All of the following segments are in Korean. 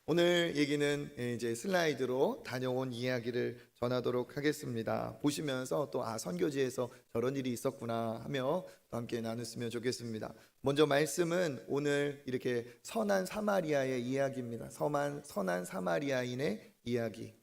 오늘 얘기는 이제 슬라이드로 다녀온 이야기를 전하도록 하겠습니다. 보시면서 또 선교지에서 저런 일이 있었구나 하며 또 함께 나눴으면 좋겠습니다. 먼저 말씀은 오늘 이렇게 선한 사마리아의 이야기입니다. 선한 사마리아인의 이야기.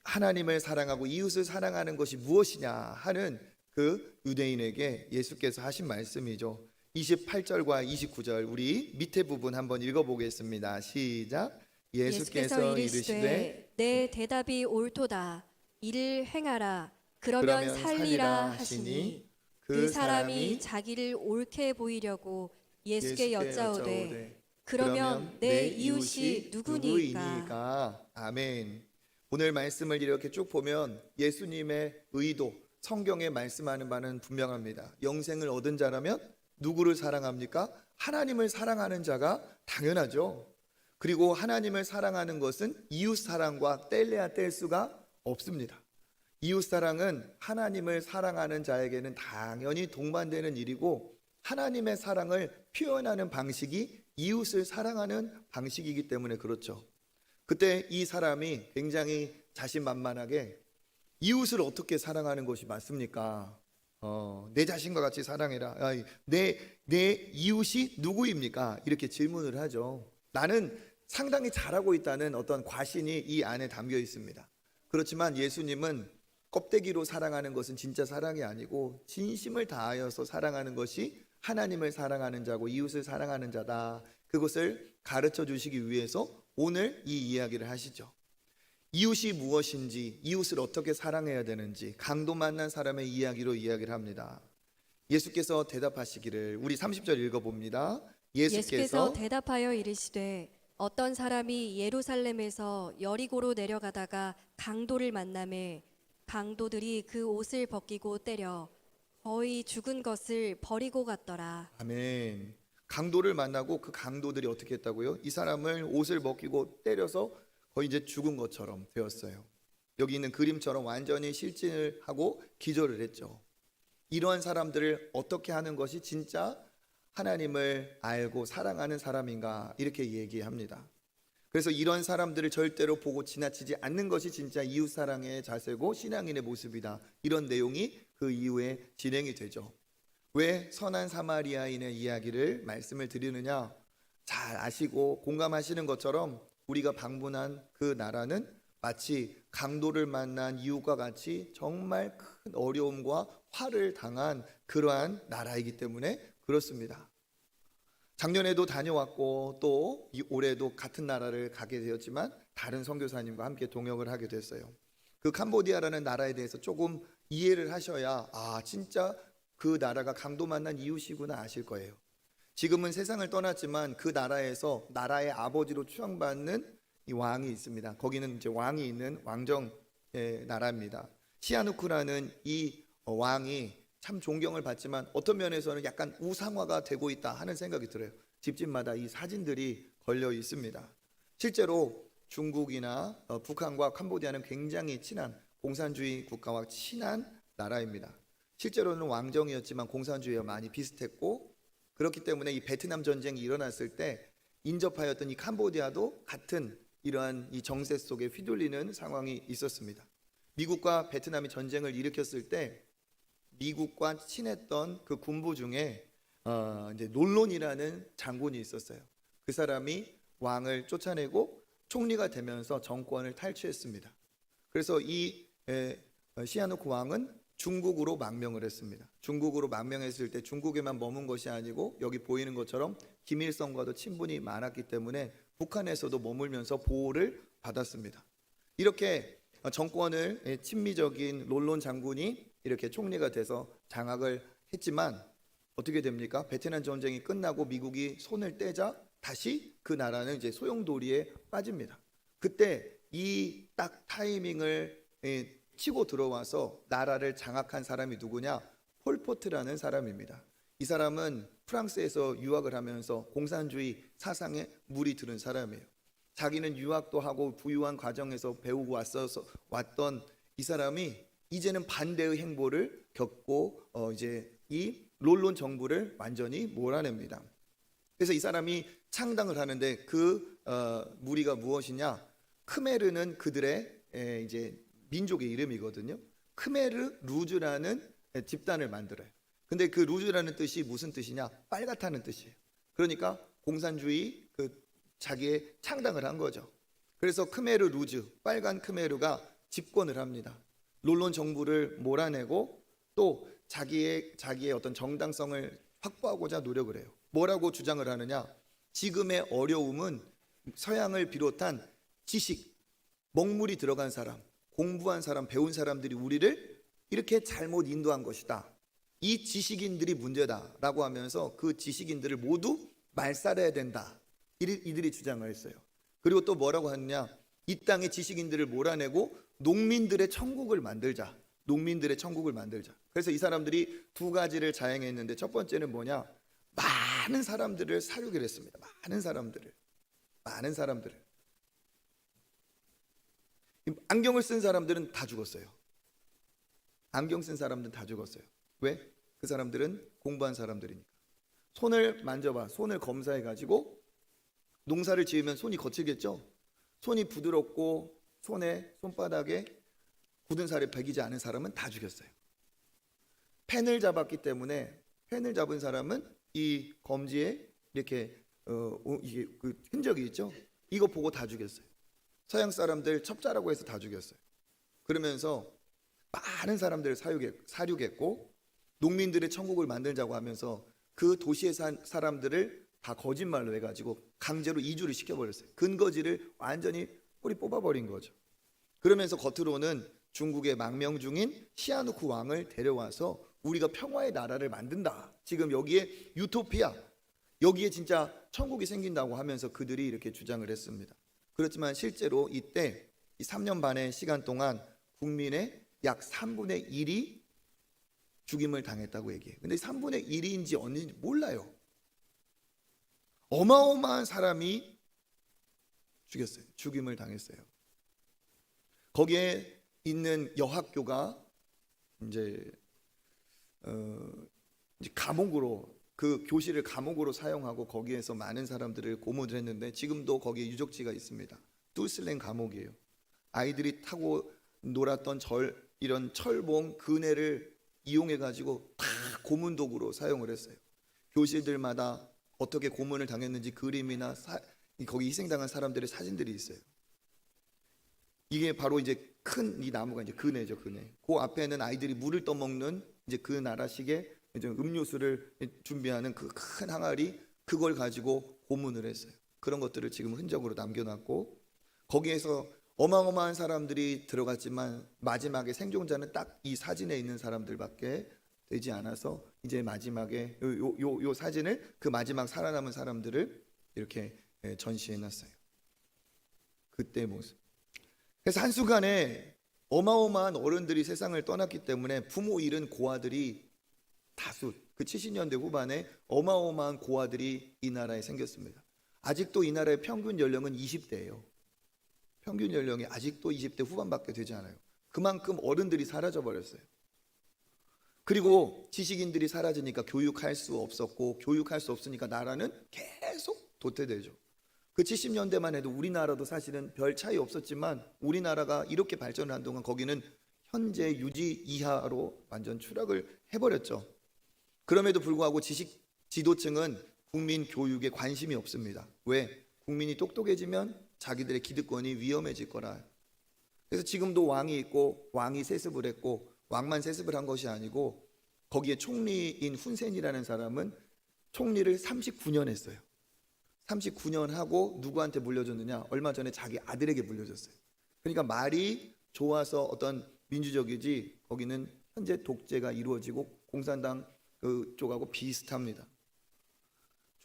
하나님을 사랑하고 이웃을 사랑하는 것이 무엇이냐 하는 그 유대인에게 예수께서 하신 말씀이죠. 28절과 29절 우리 밑에 부분 한번 읽어보겠습니다. 시작. 예수께서 이르시되 내 대답이 옳도다. 이를 행하라. 그러면 살리라 하시니 그 사람이 자기를 옳게 보이려고 예수께 여짜오되 그러면 내 이웃이 누구니까? 아멘. 오늘 말씀을 이렇게 쭉 보면 예수님의 의도, 성경에 말씀하는 바는 분명합니다. 영생을 얻은 자라면 누구를 사랑합니까? 하나님을 사랑하는 자가 당연하죠. 그리고 하나님을 사랑하는 것은 이웃 사랑과 뗄래야 뗄 수가 없습니다. 이웃 사랑은 하나님을 사랑하는 자에게는 당연히 동반되는 일이고, 하나님의 사랑을 표현하는 방식이 이웃을 사랑하는 방식이기 때문에 그렇죠. 그때 이 사람이 굉장히 자신만만하게 이웃을 어떻게 사랑하는 것이 맞습니까? 내 자신과 같이 사랑해라. 내 이웃이 누구입니까? 이렇게 질문을 하죠. 나는 상당히 잘하고 있다는 어떤 과신이 이 안에 담겨 있습니다. 그렇지만 예수님은 껍데기로 사랑하는 것은 진짜 사랑이 아니고 진심을 다하여서 사랑하는 것이 하나님을 사랑하는 자고 이웃을 사랑하는 자다. 그것을 가르쳐 주시기 위해서 오늘 이 이야기를 하시죠. 이웃이 무엇인지, 이웃을 어떻게 사랑해야 되는지 강도 만난 사람의 이야기로 이야기를 합니다. 예수께서 대답하시기를, 우리 30절 읽어봅니다. 예수께서 대답하여 이르시되 어떤 사람이 예루살렘에서 여리고로 내려가다가 강도를 만나매 강도들이 그 옷을 벗기고 때려 거의 죽은 것을 버리고 갔더라. 아멘. 강도를 만나고 그 강도들이 어떻게 했다고요? 이 사람을 옷을 벗기고 때려서 거의 이제 죽은 것처럼 되었어요. 여기 있는 그림처럼 완전히 실진을 하고 기절을 했죠. 이러한 사람들을 어떻게 하는 것이 진짜 하나님을 알고 사랑하는 사람인가, 이렇게 얘기합니다. 그래서 이런 사람들을 절대로 보고 지나치지 않는 것이 진짜 이웃 사랑의 자세고 신앙인의 모습이다. 이런 내용이 그 이후에 진행이 되죠. 왜 선한 사마리아인의 이야기를 말씀을 드리느냐? 잘 아시고 공감하시는 것처럼 우리가 방문한 그 나라는 마치 강도를 만난 이웃과 같이 정말 큰 어려움과 화를 당한 그러한 나라이기 때문에 그렇습니다. 작년에도 다녀왔고 또 올해도 같은 나라를 가게 되었지만 다른 선교사님과 함께 동역을 하게 됐어요. 그 캄보디아라는 나라에 대해서 조금 이해를 하셔야 진짜 그 나라가 강도 만난 이웃이구나 아실 거예요. 지금은 세상을 떠났지만 그 나라에서 나라의 아버지로 추앙받는 이 왕이 있습니다. 거기는 이제 왕이 있는 왕정의 나라입니다. 시아누크라는 이 왕이 참 존경을 받지만 어떤 면에서는 약간 우상화가 되고 있다 하는 생각이 들어요. 집집마다 이 사진들이 걸려 있습니다. 실제로 중국이나 북한과 캄보디아는 굉장히 친한 공산주의 국가와 친한 나라입니다. 실제로는 왕정이었지만 공산주의와 많이 비슷했고, 그렇기 때문에 이 베트남 전쟁이 일어났을 때 인접하였던 이 캄보디아도 같은 이러한 이 정세 속에 휘둘리는 상황이 있었습니다. 미국과 베트남이 전쟁을 일으켰을 때 미국과 친했던 그 군부 중에 이제 놀론이라는 장군이 있었어요. 그 사람이 왕을 쫓아내고 총리가 되면서 정권을 탈취했습니다. 그래서 이 시아누크 왕은 중국으로 망명을 했습니다. 중국으로 망명했을 때 중국에만 머문 것이 아니고 여기 보이는 것처럼 김일성과도 친분이 많았기 때문에 북한에서도 머물면서 보호를 받았습니다. 이렇게 정권을 친미적인 롤론 장군이 이렇게 총리가 돼서 장악을 했지만 어떻게 됩니까? 베트남 전쟁이 끝나고 미국이 손을 떼자 다시 그 나라는 이제 소용돌이에 빠집니다. 그때 이 딱 타이밍을 치고 들어와서 나라를 장악한 사람이 누구냐? 폴포트라는 사람입니다. 이 사람은 프랑스에서 유학을 하면서 공산주의 사상에 물이 들은 사람이에요. 자기는 유학도 하고 부유한 과정에서 배우고 왔던 이 사람이 이제는 반대의 행보를 겪고 이제 이 롤론 정부를 완전히 몰아냅니다. 그래서 이 사람이 창당을 하는데 그 무리가 무엇이냐? 크메르는 그들의 이제 민족의 이름이거든요. 크메르 루즈라는 집단을 만들어요. 근데 그 루즈라는 뜻이 무슨 뜻이냐? 빨갛다는 뜻이에요. 그러니까 공산주의 자기의 창당을 한 거죠. 그래서 크메르 루즈, 빨간 크메르가 집권을 합니다. 롤론 정부를 몰아내고 또 자기의 어떤 정당성을 확보하고자 노력을 해요. 뭐라고 주장을 하느냐? 지금의 어려움은 서양을 비롯한 지식, 먹물이 들어간 사람, 공부한 사람, 배운 사람들이 우리를 이렇게 잘못 인도한 것이다. 이 지식인들이 문제다라고 하면서 그 지식인들을 모두 말살해야 된다. 이들이 주장을 했어요. 그리고 또 뭐라고 하느냐? 이 땅의 지식인들을 몰아내고 농민들의 천국을 만들자. 농민들의 천국을 만들자. 그래서 이 사람들이 두 가지를 자행했는데 첫 번째는 뭐냐? 많은 사람들을 살육을 했습니다. 많은 사람들을. 안경을 쓴 사람들은 다 죽었어요. 안경 쓴 사람들은 다 죽었어요. 왜? 그 사람들은 공부한 사람들이니까. 손을 만져봐. 손을 검사해가지고 농사를 지으면 손이 거칠겠죠? 손이 부드럽고 손바닥에 굳은 살이 배기지 않은 사람은 다 죽였어요. 펜을 잡았기 때문에 펜을 잡은 사람은 이 검지에 이렇게 이게 그 흔적이 있죠? 이거 보고 다 죽였어요. 서양 사람들 첩자라고 해서 다 죽였어요. 그러면서 많은 사람들을 사륙했고 농민들의 천국을 만들자고 하면서 그 도시에 산 사람들을 다 거짓말로 해가지고 강제로 이주를 시켜버렸어요. 근거지를 완전히 뿌리 뽑아버린 거죠. 그러면서 겉으로는 중국의 망명중인 시아누크 왕을 데려와서 우리가 평화의 나라를 만든다. 지금 여기에 유토피아, 여기에 진짜 천국이 생긴다고 하면서 그들이 이렇게 주장을 했습니다. 그렇지만 실제로 이때 이 3년 반의 시간 동안 국민의 약 3분의 1이 죽임을 당했다고 얘기해요. 근데 3분의 1인지 언제인지 몰라요. 어마어마한 사람이 죽임을 당했어요. 거기에 있는 여학교가 이제 감옥으로 그 교실을 감옥으로 사용하고 거기에서 많은 사람들을 고문을 했는데 지금도 거기에 유적지가 있습니다. 뚜슬랭 감옥이에요. 아이들이 타고 놀았던 이런 철봉 그네를 이용해 가지고 다 고문 도구로 사용을 했어요. 교실들마다 어떻게 고문을 당했는지 그림이나 거기 희생당한 사람들의 사진들이 있어요. 이게 바로 이제 큰 이 나무가 이제 그네죠, 그네. 그 앞에는 아이들이 물을 떠먹는 이제 그 나라식의 이제 음료수를 준비하는 그 큰 항아리, 그걸 가지고 고문을 했어요. 그런 것들을 지금 흔적으로 남겨놨고 거기에서 어마어마한 사람들이 들어갔지만 마지막에 생존자는 딱 이 사진에 있는 사람들밖에 되지 않아서 이제 마지막에 요 사진을 그 마지막 살아남은 사람들을 이렇게 전시해놨어요. 그때 모습. 그래서 한순간에 어마어마한 어른들이 세상을 떠났기 때문에 부모 잃은 고아들이 다수, 그 70년대 후반에 어마어마한 고아들이 이 나라에 생겼습니다. 아직도 이 나라의 평균 연령은 20대예요. 평균 연령이 아직도 20대 후반밖에 되지 않아요. 그만큼 어른들이 사라져 버렸어요. 그리고 지식인들이 사라지니까 교육할 수 없었고, 교육할 수 없으니까 나라는 계속 도태되죠. 그 70년대만 해도 우리나라도 사실은 별 차이 없었지만 우리나라가 이렇게 발전을 한 동안 거기는 현재 유지 이하로 완전 추락을 해버렸죠. 그럼에도 불구하고 지식 지도층은 국민 교육에 관심이 없습니다. 왜? 국민이 똑똑해지면 자기들의 기득권이 위험해질 거라. 그래서 지금도 왕이 있고 왕이 세습을 했고 왕만 세습을 한 것이 아니고 거기에 총리인 훈센이라는 사람은 총리를 39년 했어요. 39년 하고 누구한테 물려줬느냐? 얼마 전에 자기 아들에게 물려줬어요. 그러니까 말이 좋아서 어떤 민주적이지 거기는 현재 독재가 이루어지고 공산당 그쪽하고 비슷합니다.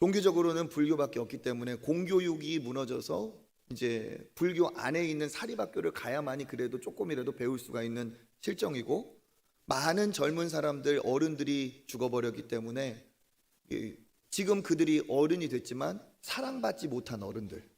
종교적으로는 불교밖에 없기 때문에 공교육이 무너져서 이제 불교 안에 있는 사립학교를 가야만이 그래도 조금이라도 배울 수가 있는 실정이고 많은 젊은 사람들 어른들이 죽어버렸기 때문에 지금 그들이 어른이 됐지만 사랑받지 못한 어른들,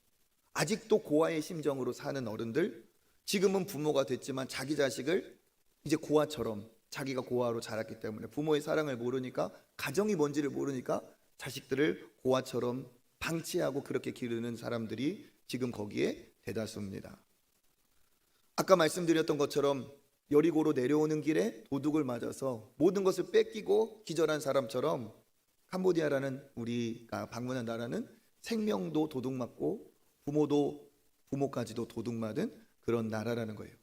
아직도 고아의 심정으로 사는 어른들, 지금은 부모가 됐지만 자기 자식을 이제 고아처럼 자기가 고아로 자랐기 때문에 부모의 사랑을 모르니까 가정이 뭔지를 모르니까 자식들을 고아처럼 방치하고 그렇게 기르는 사람들이 지금 거기에 대다수입니다. 아까 말씀드렸던 것처럼 여리고로 내려오는 길에 도둑을 맞아서 모든 것을 뺏기고 기절한 사람처럼 캄보디아라는 우리가 방문한 나라는 생명도 도둑맞고 부모까지도 도둑맞은 그런 나라라는 거예요.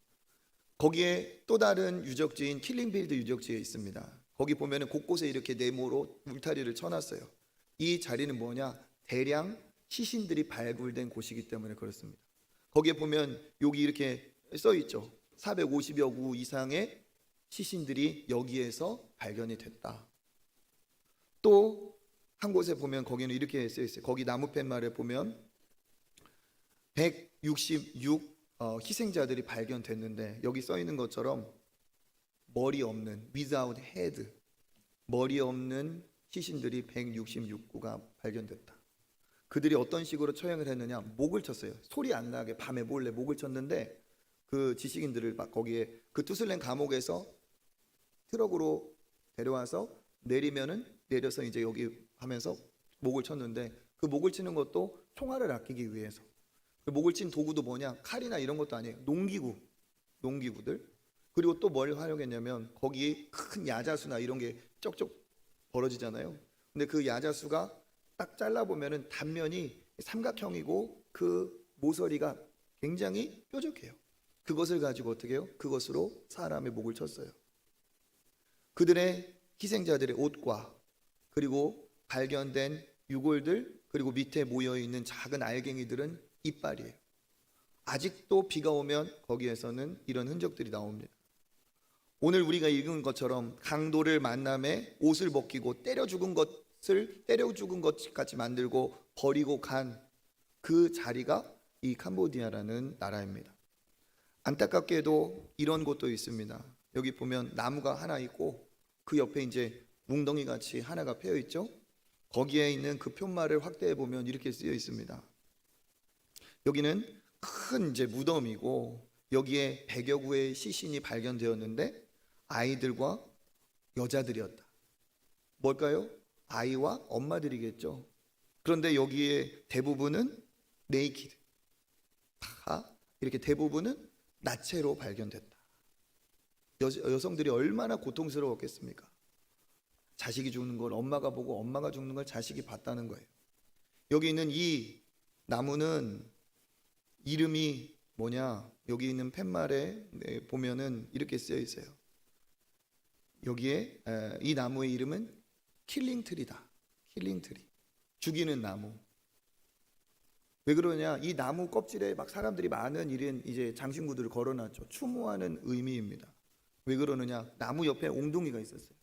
거기에 또 다른 유적지인 킬링필드 유적지에 있습니다. 거기 보면은 곳곳에 이렇게 네모로 울타리를 쳐놨어요. 이 자리는 뭐냐? 대량 시신들이 발굴된 곳이기 때문에 그렇습니다. 거기에 보면 여기 이렇게 써 있죠. 450여 구 이상의 시신들이 여기에서 발견이 됐다. 또 한 곳에 보면 거기는 이렇게 써 있어요. 거기 나무 팻말에 보면 166 희생자들이 발견됐는데 여기 써 있는 것처럼 머리 없는 without head, 머리 없는 시신들이 166구가 발견됐다. 그들이 어떤 식으로 처형을 했느냐? 목을 쳤어요. 소리 안 나게 밤에 몰래 목을 쳤는데 그 지식인들을 막 거기에 그 투슬렌 감옥에서 트럭으로 데려와서 내려서 이제 여기 하면서 목을 쳤는데 그 목을 치는 것도 총알을 아끼기 위해서. 그 목을 친 도구도 뭐냐? 칼이나 이런 것도 아니에요. 농기구들. 그리고 또 뭘 활용했냐면 거기에 큰 야자수나 이런 게 쩍쩍 벌어지잖아요. 근데 그 야자수가 딱 잘라보면은 단면이 삼각형이고 그 모서리가 굉장히 뾰족해요. 그것을 가지고 어떻게 해요? 그것으로 사람의 목을 쳤어요. 그들의 희생자들의 옷과 그리고 발견된 유골들 그리고 밑에 모여있는 작은 알갱이들은 이빨이에요. 아직도 비가 오면 거기에서는 이런 흔적들이 나옵니다. 오늘 우리가 읽은 것처럼 강도를 만남에 옷을 벗기고 때려 죽은 것같이 만들고 버리고 간 그 자리가 이 캄보디아라는 나라입니다. 안타깝게도 이런 곳도 있습니다. 여기 보면 나무가 하나 있고 그 옆에 이제 웅덩이 같이 하나가 패여 있죠. 거기에 있는 그 푯말을 확대해 보면 이렇게 쓰여 있습니다. 여기는 큰 이제 무덤이고 여기에 100여 구의 시신이 발견되었는데 아이들과 여자들이었다. 뭘까요? 아이와 엄마들이겠죠. 그런데 여기에 대부분은 네이키드, 다 이렇게 대부분은 나체로 발견됐다. 여성들이 얼마나 고통스러웠겠습니까? 자식이 죽는 걸 엄마가 보고 엄마가 죽는 걸 자식이 봤다는 거예요. 여기 있는 이 나무는 이름이 뭐냐? 여기 있는 팻말에 보면은 이렇게 쓰여 있어요. 여기에 이 나무의 이름은 킬링트리다. 킬링트리. 죽이는 나무. 왜 그러냐? 이 나무 껍질에 막 사람들이 많은 이런 이제 장신구들을 걸어놨죠. 추모하는 의미입니다. 왜 그러느냐? 나무 옆에 옹둥이가 있었어요.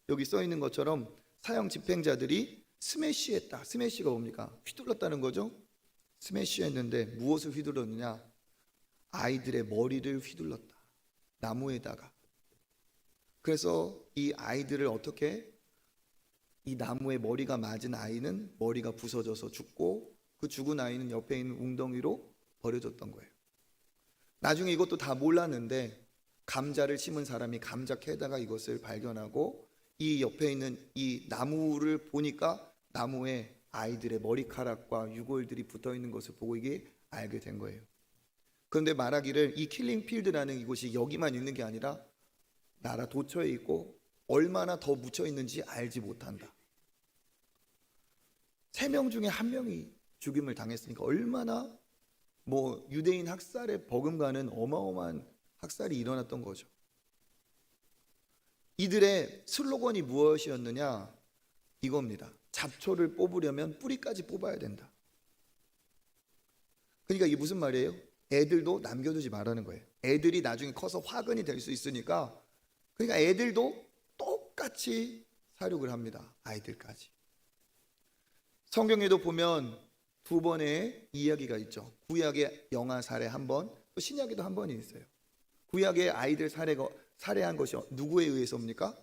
여기 써 있는 것처럼 사형 집행자들이 스매시했다. 스매시가 뭡니까? 휘둘렀다는 거죠. 스매시했는데 무엇을 휘둘렀느냐? 아이들의 머리를 휘둘렀다. 나무에다가. 그래서 이 아이들을 어떻게 이 나무에 머리가 맞은 아이는 머리가 부서져서 죽고 그 죽은 아이는 옆에 있는 웅덩이로 버려졌던 거예요. 나중에 이것도 다 몰랐는데 감자를 심은 사람이 감자 캐다가 이것을 발견하고 이 옆에 있는 이 나무를 보니까 나무에 아이들의 머리카락과 유골들이 붙어 있는 것을 보고 이게 알게 된 거예요. 그런데 말하기를 이 킬링필드라는 이곳이 여기만 있는 게 아니라 나라 도처에 있고 얼마나 더 묻혀 있는지 알지 못한다. 3명 중에 1명이 죽임을 당했으니까 얼마나 유대인 학살에 버금가는 어마어마한 학살이 일어났던 거죠. 이들의 슬로건이 무엇이었느냐? 이겁니다. 잡초를 뽑으려면 뿌리까지 뽑아야 된다. 그러니까 이게 무슨 말이에요? 애들도 남겨두지 말라는 거예요. 애들이 나중에 커서 화근이 될 수 있으니까 그러니까 애들도 똑같이 사륙을 합니다. 아이들까지. 성경에도 보면 2번의 이야기가 있죠. 구약의 영아 살해 한 번, 또 신약에도 한 번이 있어요. 구약의 아이들 살해한 것이 누구에 의해서입니까?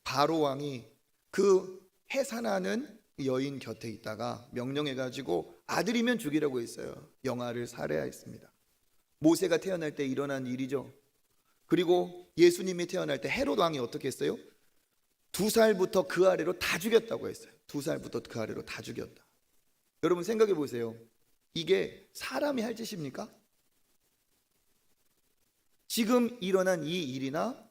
바로 왕이 그 해산하는 여인 곁에 있다가 명령해가지고 아들이면 죽이라고 했어요. 영아를 살해했습니다. 모세가 태어날 때 일어난 일이죠. 그리고 예수님이 태어날 때 헤롯 왕이 어떻게 했어요? 2살부터 그 아래로 다 죽였다고 했어요. 2살부터 그 아래로 다 죽였다. 여러분 생각해 보세요. 이게 사람이 할 짓입니까? 지금 일어난 이 일이나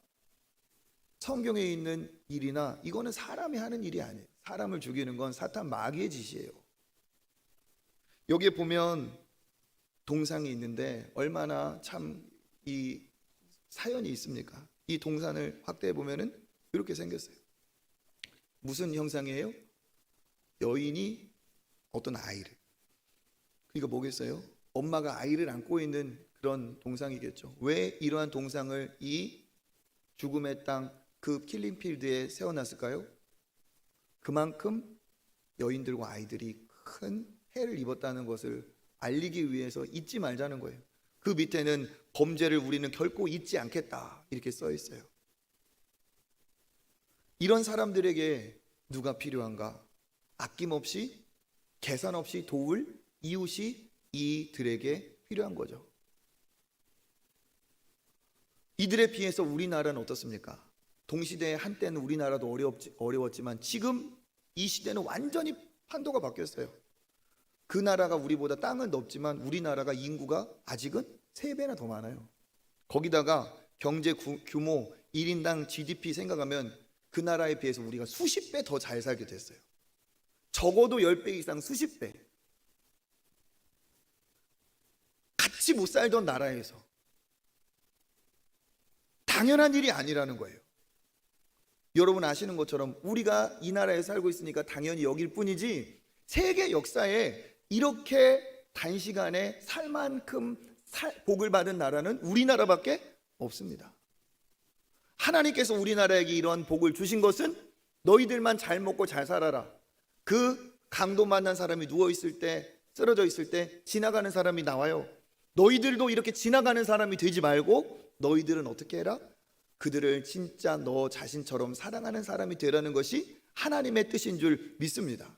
성경에 있는 일이나 이거는 사람이 하는 일이 아니에요. 사람을 죽이는 건 사탄 마귀의 짓이에요. 여기에 보면 동상이 있는데 얼마나 참 이 사연이 있습니까? 이 동산을 확대해 보면은 이렇게 생겼어요. 무슨 형상이에요? 여인이 어떤 아이를. 그러니까 뭐겠어요? 엄마가 아이를 안고 있는 그런 동상이겠죠. 왜 이러한 동상을 이 죽음의 땅 그 킬링필드에 세워놨을까요? 그만큼 여인들과 아이들이 큰 해를 입었다는 것을 알리기 위해서 잊지 말자는 거예요. 그 밑에는 범죄를 우리는 결코 잊지 않겠다 이렇게 써 있어요. 이런 사람들에게 누가 필요한가? 아낌없이 계산 없이 도울 이웃이 이들에게 필요한 거죠. 이들에 비해서 우리나라는 어떻습니까? 동시대에 한때는 우리나라도 어려웠지만 지금 이 시대는 완전히 판도가 바뀌었어요. 그 나라가 우리보다 땅은 넓지만 우리나라가 인구가 아직은 3배나 더 많아요. 거기다가 경제 규모 1인당 GDP 생각하면 그 나라에 비해서 우리가 수십 배 더 잘 살게 됐어요. 적어도 10배 이상 수십 배. 같이 못 살던 나라에서 당연한 일이 아니라는 거예요. 여러분 아시는 것처럼 우리가 이 나라에 살고 있으니까 당연히 여길 뿐이지 세계 역사에 이렇게 단시간에 살 만큼 복을 받은 나라는 우리나라밖에 없습니다. 하나님께서 우리나라에게 이런 복을 주신 것은 너희들만 잘 먹고 잘 살아라. 그 강도 만난 사람이 누워있을 때 쓰러져 있을 때 지나가는 사람이 나와요. 너희들도 이렇게 지나가는 사람이 되지 말고 너희들은 어떻게 해라? 그들을 진짜 너 자신처럼 사랑하는 사람이 되라는 것이 하나님의 뜻인 줄 믿습니다.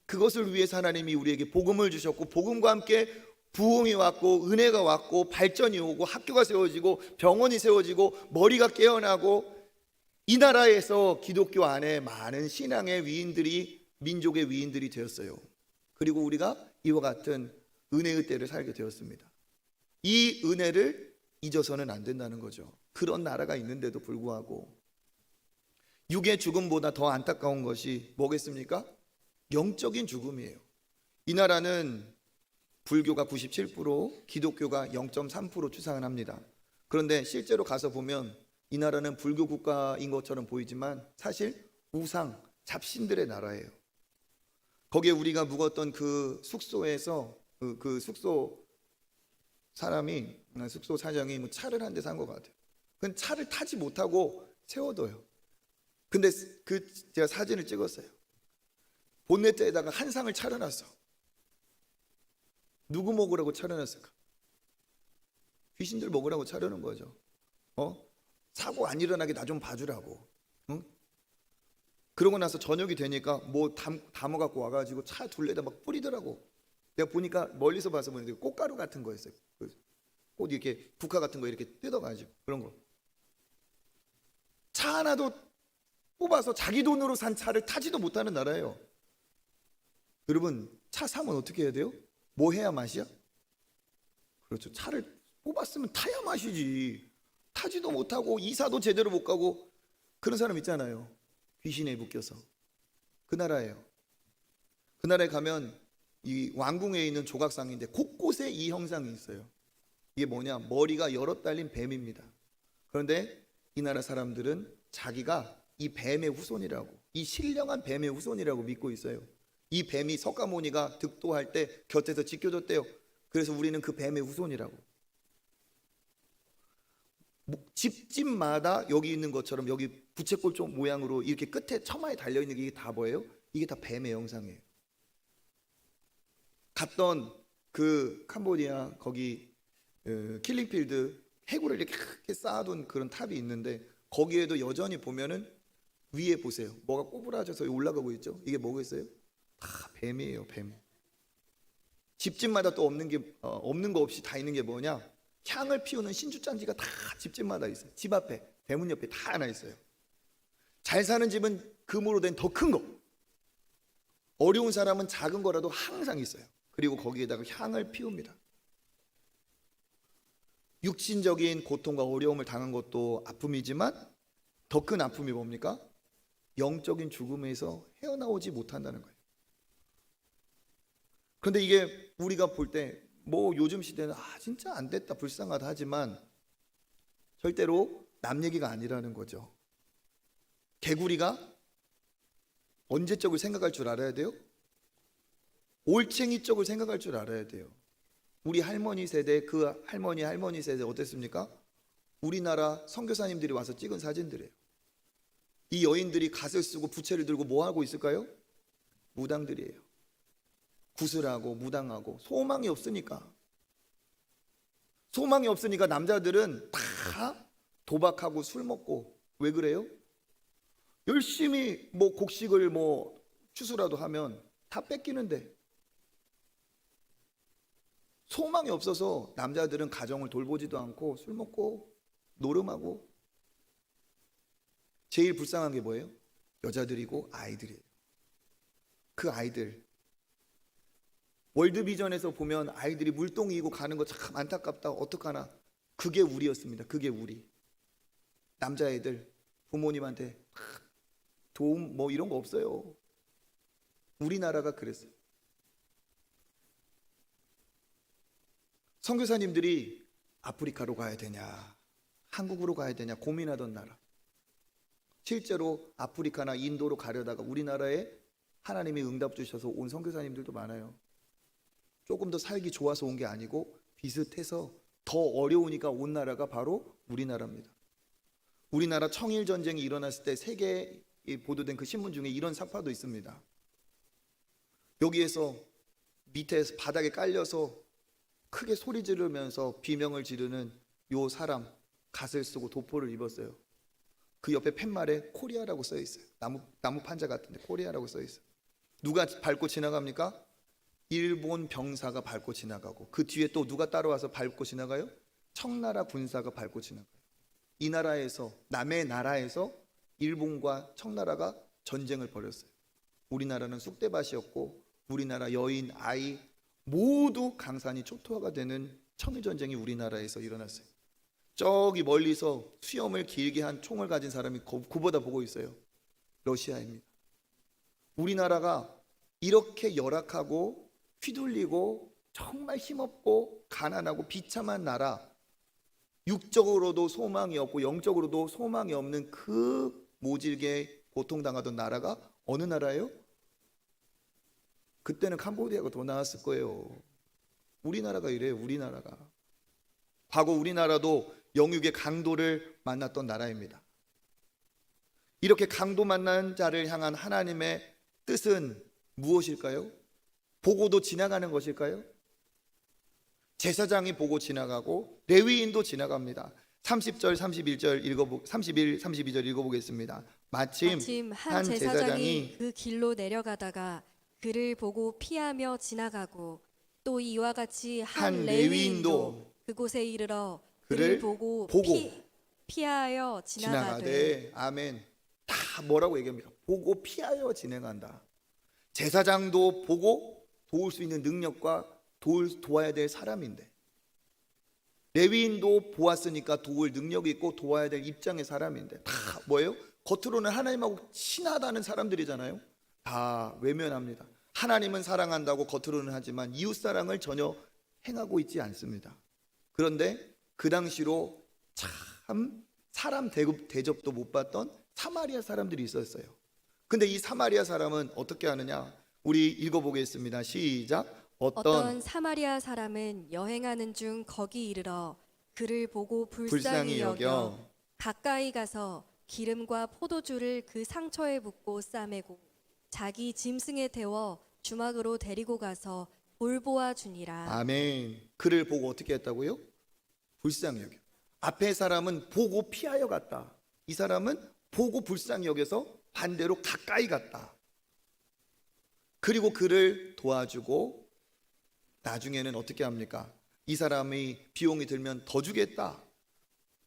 그것을 위해서 하나님이 우리에게 복음을 주셨고 복음과 함께 부흥이 왔고 은혜가 왔고 발전이 오고 학교가 세워지고 병원이 세워지고 머리가 깨어나고 이 나라에서 기독교 안에 많은 신앙의 위인들이 민족의 위인들이 되었어요. 그리고 우리가 이와 같은 은혜의 때를 살게 되었습니다. 이 은혜를 잊어서는 안 된다는 거죠. 그런 나라가 있는데도 불구하고 육의 죽음보다 더 안타까운 것이 뭐겠습니까? 영적인 죽음이에요. 이 나라는 불교가 97%, 기독교가 0.3% 추상을 합니다. 그런데 실제로 가서 보면 이 나라는 불교 국가인 것처럼 보이지만 사실 우상, 잡신들의 나라예요. 거기에 우리가 묵었던 그 숙소에서 그 숙소 사장이 뭐 차를 한 대 산 것 같아요. 그 차를 타지 못하고 세워둬요. 근데 제가 사진을 찍었어요. 본네트에다가 한 상을 차려놨어. 누구 먹으라고 차려놨을까? 귀신들 먹으라고 차려놓은 거죠. 사고 안 일어나게 나 좀 봐주라고. 그러고 나서 저녁이 되니까 뭐 담아갖고 와가지고 차 둘레다 막 뿌리더라고. 내가 보니까 멀리서 봐서 보는데 꽃가루 같은 거였어요. 꽃 이렇게 국화 같은 거 이렇게 뜯어가지고 그런 거. 차 하나도 뽑아서 자기 돈으로 산 차를 타지도 못하는 나라예요. 여러분 차 사면 어떻게 해야 돼요? 뭐 해야 맛이야? 그렇죠. 차를 뽑았으면 타야 맛이지. 타지도 못하고 이사도 제대로 못 가고 그런 사람 있잖아요. 귀신에 묶여서. 그 나라예요. 그 나라에 가면 이 왕궁에 있는 조각상인데 곳곳에 이 형상이 있어요. 이게 뭐냐? 머리가 여러 달린 뱀입니다. 그런데 이 나라 사람들은 자기가 이 뱀의 후손이라고, 이 신령한 뱀의 후손이라고 믿고 있어요. 이 뱀이 석가모니가 득도할 때 곁에서 지켜줬대요. 그래서 우리는 그 뱀의 후손이라고. 집집마다 여기 있는 것처럼 여기 부채꼴 쪽 모양으로 이렇게 끝에 처마에 달려있는 게 이게 다 뭐예요? 이게 다 뱀의 형상이에요. 갔던 그 캄보디아 거기 킬링필드 해구를 이렇게 쌓아둔 그런 탑이 있는데 거기에도 여전히 보면은 위에 보세요. 뭐가 꼬부라져서 올라가고 있죠. 이게 뭐겠어요? 다 뱀이에요. 뱀. 집집마다 또 없는 거 없이 다 있는 게 뭐냐? 향을 피우는 신주잔디가 다 집집마다 있어요. 집 앞에 대문 옆에 다 하나 있어요. 잘 사는 집은 금으로 된 더 큰 거. 어려운 사람은 작은 거라도 항상 있어요. 그리고 거기에다가 향을 피웁니다. 육신적인 고통과 어려움을 당한 것도 아픔이지만 더 큰 아픔이 뭡니까? 영적인 죽음에서 헤어나오지 못한다는 거예요. 그런데 이게 우리가 볼 때 뭐 요즘 시대는 진짜 안 됐다 불쌍하다 하지만 절대로 남 얘기가 아니라는 거죠. 개구리가 언제적을 생각할 줄 알아야 돼요? 올챙이 쪽을 생각할 줄 알아야 돼요. 우리 할머니 세대, 그 할머니 세대 어땠습니까? 우리나라 선교사님들이 와서 찍은 사진들이에요. 이 여인들이 갓을 쓰고 부채를 들고 뭐 하고 있을까요? 무당들이에요. 구슬하고 무당하고 소망이 없으니까. 소망이 없으니까 남자들은 다 도박하고 술 먹고. 왜 그래요? 열심히 뭐 곡식을 뭐 추수라도 하면 다 뺏기는데. 소망이 없어서 남자들은 가정을 돌보지도 않고 술 먹고 노름하고. 제일 불쌍한 게 뭐예요? 여자들이고 아이들이에요. 그 아이들. 월드비전에서 보면 아이들이 물동이고 가는 거 참 안타깝다. 어떡하나. 그게 우리였습니다. 그게 우리. 남자애들 부모님한테 도움 뭐 이런 거 없어요. 우리나라가 그랬어요. 선교사님들이 아프리카로 가야 되냐, 한국으로 가야 되냐 고민하던 나라. 실제로 아프리카나 인도로 가려다가 우리나라에 하나님이 응답 주셔서 온 선교사님들도 많아요. 조금 더 살기 좋아서 온 게 아니고 비슷해서 더 어려우니까 온 나라가 바로 우리나라입니다. 우리나라 청일 전쟁이 일어났을 때 세계에 보도된 그 신문 중에 이런 사파도 있습니다. 여기에서 밑에서 바닥에 깔려서 크게 소리 지르면서 비명을 지르는 요 사람, 갓을 쓰고 도포를 입었어요. 그 옆에 팻말에 코리아라고 써 있어요. 나무 판자 같은데 코리아라고 써 있어요. 누가 밟고 지나갑니까? 일본 병사가 밟고 지나가고, 그 뒤에 또 누가 따라와서 밟고 지나가요? 청나라 군사가 밟고 지나가요. 이 나라에서, 남의 나라에서 일본과 청나라가 전쟁을 벌였어요. 우리나라는 쑥대밭이었고 우리나라 여인, 아이 모두 강산이 초토화가 되는 청일전쟁이 우리나라에서 일어났어요. 저기 멀리서 수염을 길게 한 총을 가진 사람이 그보다 보고 있어요. 러시아입니다. 우리나라가 이렇게 열악하고 휘둘리고 정말 힘없고 가난하고 비참한 나라, 육적으로도 소망이 없고 영적으로도 소망이 없는 그 모질게 고통당하던 나라가 어느 나라예요? 그때는 캄보디아가 더 나았을 거예요. 우리나라가 이래요. 우리나라가. 과거 우리나라도 영육의 강도를 만났던 나라입니다. 이렇게 강도 만난 자를 향한 하나님의 뜻은 무엇일까요? 보고도 지나가는 것일까요? 제사장이 보고 지나가고 레위인도 지나갑니다. 30절 31절 31, 32절 읽어보겠습니다. 마침 한 제사장이 그 길로 내려가다가 그를 보고 피하며 지나가고, 또 이와 같이 한 레위인도 그곳에 이르러 그를 보고 피하여 지나가되. 아멘. 다 뭐라고 얘기합니까? 보고 피하여 진행한다. 제사장도 보고 도울 수 있는 능력과 도와야 될 사람인데, 레위인도 보았으니까 도울 능력이 있고 도와야 될 입장의 사람인데, 다 뭐예요? 겉으로는 하나님하고 친하다는 사람들이잖아요. 다 외면합니다. 하나님은 사랑한다고 겉으로는 하지만 이웃사랑을 전혀 행하고 있지 않습니다. 그런데 그 당시로 참 사람 대접도 못 받던 사마리아 사람들이 있었어요. 근데 이 사마리아 사람은 어떻게 하느냐? 우리 읽어보겠습니다. 시작. 어떤 사마리아 사람은 여행하는 중 거기 이르러 그를 보고 불쌍히 여겨 가까이 가서 기름과 포도주를 그 상처에 붓고 싸매고 자기 짐승에 태워 주막으로 데리고 가서 돌보아 주니라. 아멘. 그를 보고 어떻게 했다고요? 불쌍히 여겨. 앞에 사람은 보고 피하여 갔다. 이 사람은 보고 불쌍히 여겨서 반대로 가까이 갔다. 그리고 그를 도와주고 나중에는 어떻게 합니까? 이 사람이 비용이 들면 더 주겠다.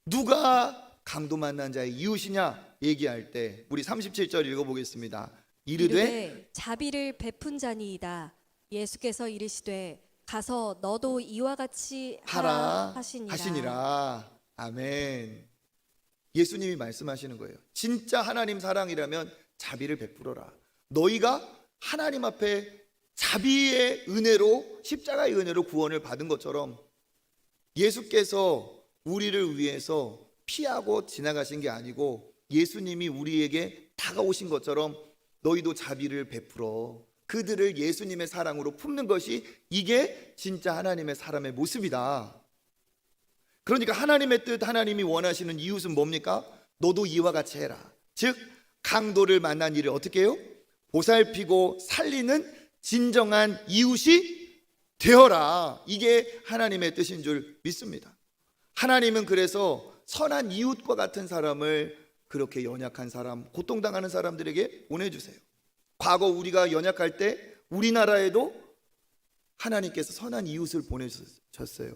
누가 강도 만난 자의 이웃이냐 얘기할 때 우리 37절 읽어보겠습니다. 이르되 자비를 베푼 자니이다. 예수께서 이르시되 가서 너도 이와 같이 하라 하라 하시니라. 하시니라. 아멘. 예수님이 말씀하시는 거예요. 진짜 하나님 사랑이라면 자비를 베풀어라. 너희가 하나님 앞에 자비의 은혜로, 십자가의 은혜로 구원을 받은 것처럼 예수께서 우리를 위해서 피하고 지나가신 게 아니고 예수님이 우리에게 다가오신 것처럼 너희도 자비를 베풀어 그들을 예수님의 사랑으로 품는 것이, 이게 진짜 하나님의 사람의 모습이다. 그러니까 하나님의 뜻, 하나님이 원하시는 이웃은 뭡니까? 너도 이와 같이 해라. 즉 강도를 만난 이를 어떻게 해요? 보살피고 살리는 진정한 이웃이 되어라. 이게 하나님의 뜻인 줄 믿습니다. 하나님은 그래서 선한 이웃과 같은 사람을 그렇게 연약한 사람, 고통당하는 사람들에게 보내주세요. 과거 우리가 연약할 때 우리나라에도 하나님께서 선한 이웃을 보내주셨어요.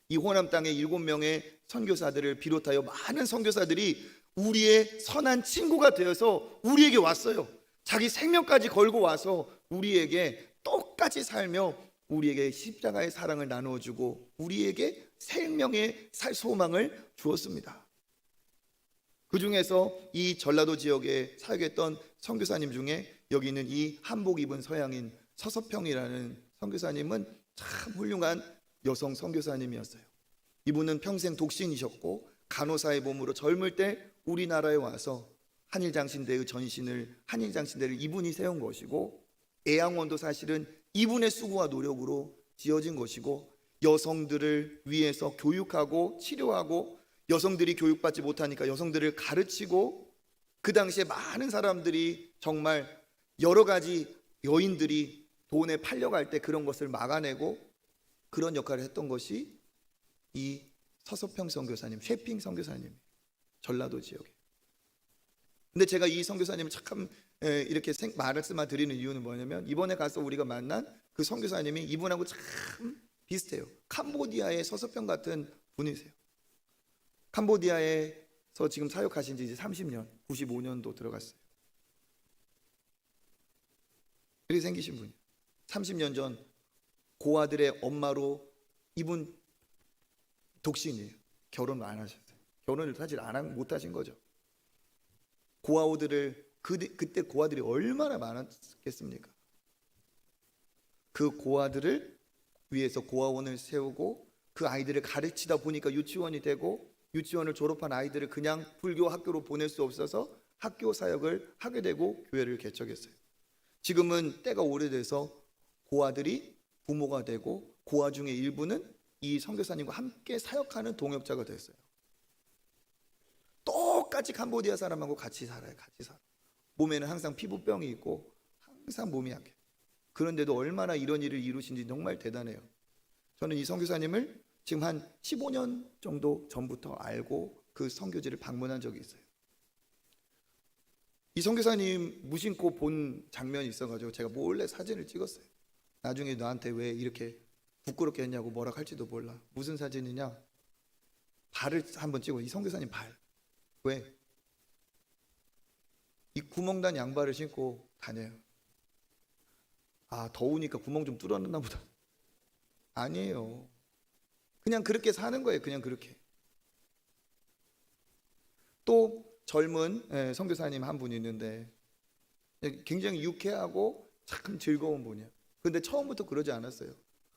이 호남 땅에 7명의 선교사들을 비롯하여 많은 선교사들이 우리의 선한 친구가 되어서 우리에게 왔어요. 자기 생명까지 걸고 와서 우리에게 똑같이 살며 우리에게 십자가의 사랑을 나누어주고 우리에게 생명의 소망을 주었습니다. 그 중에서 이 전라도 지역에 사역했던 선교사님 중에 여기 있는 이 한복 입은 서양인 서서평이라는 선교사님은 참 훌륭한 여성 선교사님이었어요. 이분은 평생 독신이셨고 간호사의 몸으로 젊을 때 우리나라에 와서 한일장신대의 전신을, 한일장신대를 이분이 세운 것이고 애양원도 사실은 이분의 수고와 노력으로 지어진 것이고 여성들을 위해서 교육하고 치료하고 여성들이 교육받지 못하니까 여성들을 가르치고 그 당시에 많은 사람들이 정말 여러 가지 여인들이 돈에 팔려갈 때 그런 것을 막아내고 그런 역할을 했던 것이 이 서서평 선교사님, 쉐핑 선교사님, 전라도 지역에. 근데 제가 이 선교사님을 참 이렇게 말씀을 드리는 이유는 뭐냐면 이번에 가서 우리가 만난 그 선교사님이 이분하고 참 비슷해요. 캄보디아의 서서평 같은 분이세요. 캄보디아에서 지금 사역하신 지 이제 30년, 95년도 들어갔어요. 이렇게 생기신 분이에요. 30년 전 고아들의 엄마로, 이분 독신이에요. 결혼을 안 하셨어요. 결혼을 사실 못 하신 거죠. 고아들을 그때 고아들이 얼마나 많았겠습니까? 그 고아들을 위해서 고아원을 세우고 그 아이들을 가르치다 보니까 유치원이 되고 유치원을 졸업한 아이들을 그냥 불교 학교로 보낼 수 없어서 학교 사역을 하게 되고 교회를 개척했어요. 지금은 때가 오래돼서 고아들이 부모가 되고 고아 중에 일부는 이 선교사님과 함께 사역하는 동역자가 됐어요. 똑같이 캄보디아 사람하고 같이 살아요. 같이 살아. 몸에는 항상 피부병이 있고 항상 몸이 약해. 그런데도 얼마나 이런 일을 이루신지 정말 대단해요. 저는 이 선교사님을 지금 한 15년 정도 전부터 알고 그 선교지를 방문한 적이 있어요. 이 선교사님 무심코 본 장면이 있어가지고 제가 몰래 사진을 찍었어요. 나중에 너한테 왜 이렇게 부끄럽게 했냐고 뭐라 할지도 몰라. 무슨 사진이냐? 발을 한번 찍어. 이 선교사님 발. 왜? 이 구멍난 양발을 신고 다녀요. 아, 더우니까 구멍 좀 뚫어놨나 보다. 아니에요. 그냥 그렇게 사는 거예요. 그냥 그렇게. 또 젊은 선교사님 한 분이 있는데 굉장히 유쾌하고 참 즐거운 분이야. 그런데 처음부터 그러지 않았어요.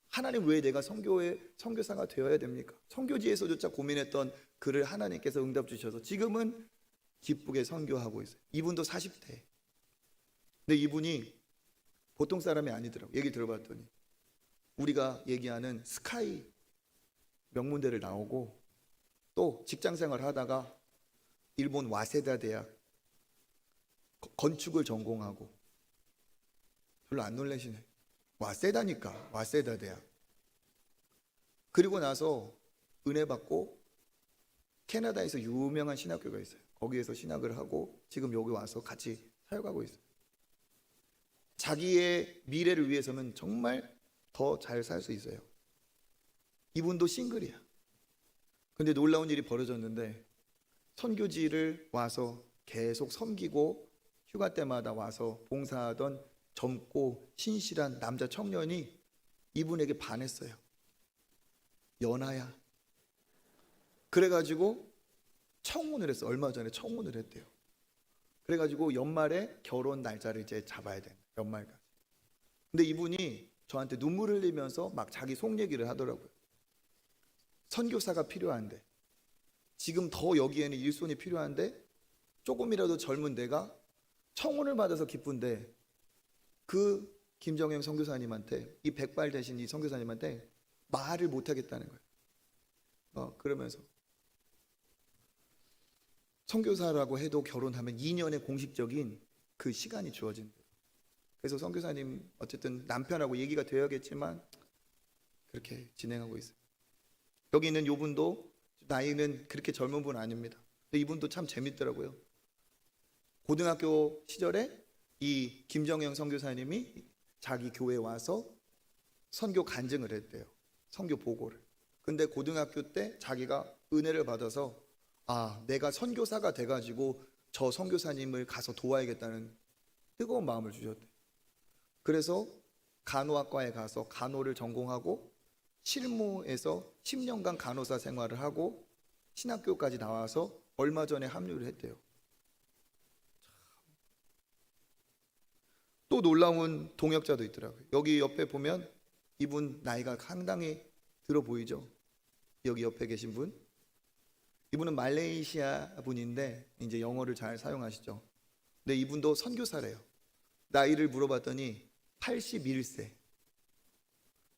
하나님 왜 내가 선교사가 되어야 됩니까? 선교지에서조차 고민했던 그를 하나님께서 응답 주셔서 지금은 기쁘게 선교하고 있어요. 이분도 40대. 근데 이분이 보통 사람이 아니더라고요. 얘기 들어봤더니 우리가 얘기하는 스카이 명문대를 나오고 또 직장생활 하다가 일본 와세다 대학 건축을 전공하고. 별로 안 놀라시네. 와세다니까. 와세다 대학. 그리고 나서 은혜 받고 캐나다에서 유명한 신학교가 있어요. 거기에서 신학을 하고 지금 여기 와서 같이 사역하고 있어요. 자기의 미래를 위해서는 정말 더 잘 살 수 있어요. 이분도 싱글이야. 근데 놀라운 일이 벌어졌는데 선교지를 와서 계속 섬기고 휴가 때마다 와서 봉사하던 젊고 신실한 남자 청년이 이분에게 반했어요. 연하야. 그래가지고 청혼을 했어. 얼마 전에 청혼을 했대요. 그래가지고 연말에 결혼 날짜를 이제 잡아야 돼. 연말까지. 근데 이분이 저한테 눈물 흘리면서 막 자기 속 얘기를 하더라고요. 선교사가 필요한데, 지금 더 여기에는 일손이 필요한데, 조금이라도 젊은 내가 청혼을 받아서 기쁜데 그 김정영 선교사님한테, 이 백발 되신 이 선교사님한테 말을 못 하겠다는 거예요. 그러면서 선교사라고 해도 결혼하면 2년의 공식적인 그 시간이 주어진대요. 그래서 선교사님 어쨌든 남편하고 얘기가 되어야겠지만 그렇게 진행하고 있어요. 여기 있는 이분도 나이는 그렇게 젊은 분 아닙니다. 근데 이분도 참 재밌더라고요. 고등학교 시절에 이 김정영 선교사님이 자기 교회에 와서 선교 간증을 했대요. 선교 보고를. 근데 고등학교 때 자기가 은혜를 받아서 내가 선교사가 돼가지고 저 선교사님을 가서 도와야겠다는 뜨거운 마음을 주셨대요. 그래서 간호학과에 가서 간호를 전공하고 실무에서 10년간 간호사 생활을 하고 신학교까지 나와서 얼마 전에 합류를 했대요. 또 놀라운 동역자도 있더라고요. 여기 옆에 보면 이분 나이가 상당히 들어 보이죠? 여기 옆에 계신 분. 이분은 말레이시아 분인데 이제 영어를 잘 사용하시죠. 근데 이분도 선교사래요. 나이를 물어봤더니 81세.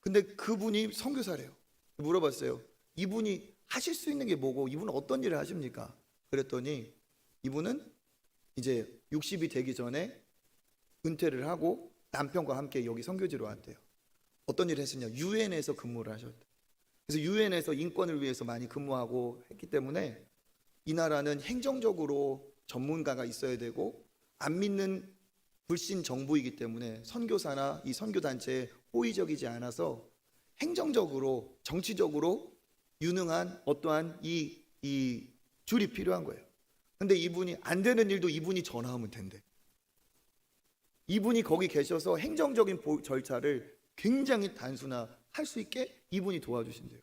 근데 그분이 선교사래요. 물어봤어요. 이분이 하실 수 있는 게 뭐고 이분은 어떤 일을 하십니까? 그랬더니 이분은 이제 60이 되기 전에 은퇴를 하고 남편과 함께 여기 선교지로 왔대요. 어떤 일을 했었냐? 유엔에서 근무를 하셨대요. 그래서 유엔에서 인권을 위해서 많이 근무하고 했기 때문에 이 나라는 행정적으로 전문가가 있어야 되고 안 믿는 불신 정부이기 때문에 선교사나 이 선교단체에 호의적이지 않아서 행정적으로 정치적으로 유능한 어떠한 이 줄이 필요한 거예요. 근데 이분이 안 되는 일도 이분이 전화하면 된대. 이분이 거기 계셔서 행정적인 절차를 굉장히 단순화할 수 있게 이분이 도와주신대요.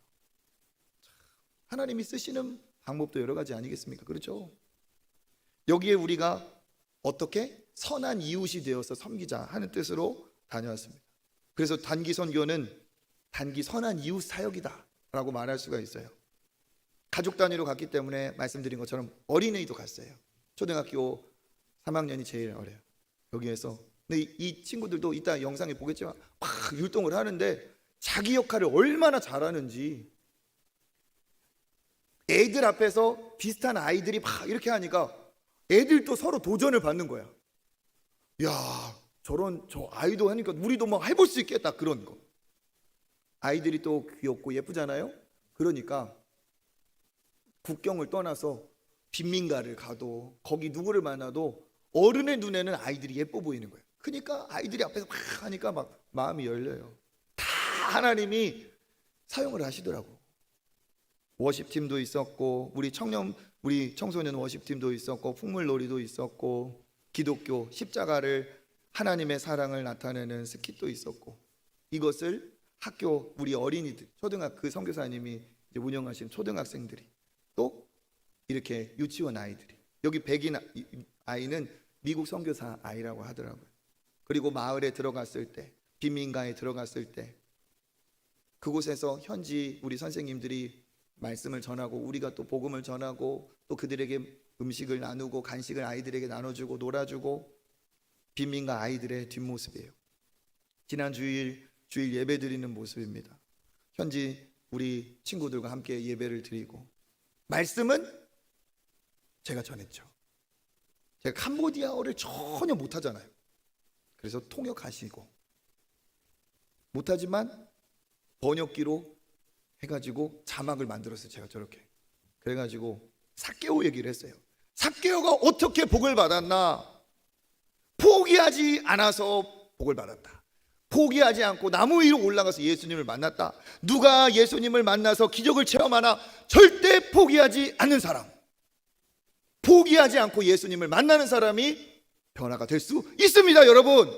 하나님이 쓰시는 방법도 여러 가지 아니겠습니까? 그렇죠? 여기에 우리가 어떻게 선한 이웃이 되어서 섬기자 하는 뜻으로 다녀왔습니다. 그래서 단기 선교는 단기 선한 이웃 사역이다 라고 말할 수가 있어요. 가족 단위로 갔기 때문에 말씀드린 것처럼 어린이도 갔어요. 초등학교 3학년이 제일 어려요. 여기에서. 근데 이 친구들도 이따 영상에 보겠지만 막 율동을 하는데 자기 역할을 얼마나 잘하는지, 애들 앞에서 비슷한 아이들이 막 이렇게 하니까 애들도 서로 도전을 받는 거야. 야, 저 아이도 하니까 우리도 막 해볼 수 있겠다, 그런 거. 아이들이 또 귀엽고 예쁘잖아요. 그러니까 국경을 떠나서 빈민가를 가도 거기 누구를 만나도 어른의 눈에는 아이들이 예뻐 보이는 거예요. 그러니까 아이들이 앞에서 막 하니까 막 마음이 열려요. 다 하나님이 사용을 하시더라고. 워십팀도 있었고 우리 청소년 워십팀도 있었고 풍물놀이도 있었고 기독교 십자가를, 하나님의 사랑을 나타내는 스킷도 있었고, 이것을 학교 우리 어린이들, 그 선교사님이 이제 운영하신 초등학생들이, 또 이렇게 유치원 아이들이, 여기 백인 아이는 미국 선교사 아이라고 하더라고요. 그리고 마을에 들어갔을 때, 빈민가에 들어갔을 때 그곳에서 현지 우리 선생님들이 말씀을 전하고 우리가 또 복음을 전하고 또 그들에게 음식을 나누고 간식을 아이들에게 나눠주고 놀아주고, 빈민가 아이들의 뒷모습이에요. 지난 주일 예배 드리는 모습입니다. 현지 우리 친구들과 함께 예배를 드리고, 말씀은 제가 전했죠. 제가 캄보디아어를 전혀 못하잖아요. 그래서 통역하시고, 못하지만 번역기로 해가지고 자막을 만들었어요. 제가 저렇게. 그래가지고 삭개오 얘기를 했어요. 삭개오가 어떻게 복을 받았나? 포기하지 않아서 복을 받았다. 포기하지 않고 나무 위로 올라가서 예수님을 만났다. 누가 예수님을 만나서 기적을 체험하나? 절대 포기하지 않는 사람. 포기하지 않고 예수님을 만나는 사람이 변화가 될 수 있습니다, 여러분.